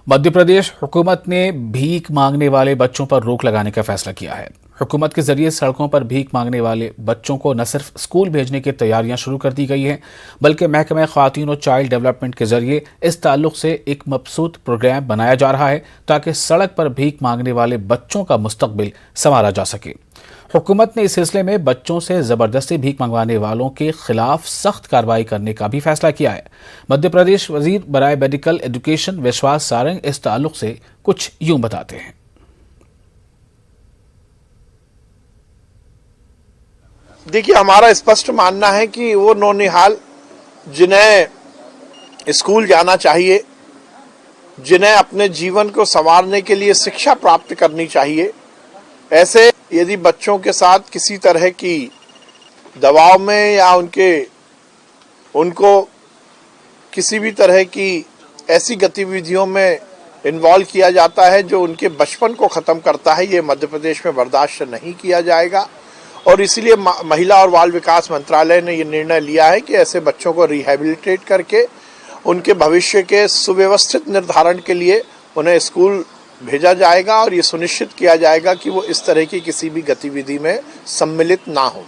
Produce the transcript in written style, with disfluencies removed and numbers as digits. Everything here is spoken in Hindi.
मध्य प्रदेश हुकूमत ने भीख मांगने वाले बच्चों पर रोक लगाने का फैसला किया है। हुकूमत के जरिए सड़कों पर भीख मांगने वाले बच्चों को न सिर्फ स्कूल भेजने की तैयारियां शुरू कर दी गई हैं, बल्कि महकमा ख़वातीन और चाइल्ड डेवलपमेंट के जरिए इस ताल्लुक से एक मबसूत प्रोग्राम बनाया जा रहा है ताकि सड़क पर भीख मांगने वाले बच्चों का मुस्तकबिल संवारा जा सके। हुकूमत ने इस सिलसिले में बच्चों से ज़बरदस्ती भीख मंगवाने वालों के खिलाफ सख्त कार्रवाई करने का भी फैसला किया है। मध्य प्रदेश वजीर बराए मेडिकल एजुकेशन विश्वास सारंग इस ताल्लुक से कुछ यूं बताते हैं। देखिए, हमारा स्पष्ट मानना है कि वो नौनिहाल जिन्हें स्कूल जाना चाहिए, जिन्हें अपने जीवन को संवारने के लिए शिक्षा प्राप्त करनी चाहिए, ऐसे यदि बच्चों के साथ किसी तरह की दबाव में या उनको किसी भी तरह की ऐसी गतिविधियों में इन्वॉल्व किया जाता है जो उनके बचपन को ख़त्म करता है, ये मध्य प्रदेश में बर्दाश्त नहीं किया जाएगा। और इसलिए महिला और बाल विकास मंत्रालय ने ये निर्णय लिया है कि ऐसे बच्चों को रिहैबिलिटेट करके उनके भविष्य के सुव्यवस्थित निर्धारण के लिए उन्हें स्कूल भेजा जाएगा और ये सुनिश्चित किया जाएगा कि वो इस तरह की किसी भी गतिविधि में सम्मिलित ना हो।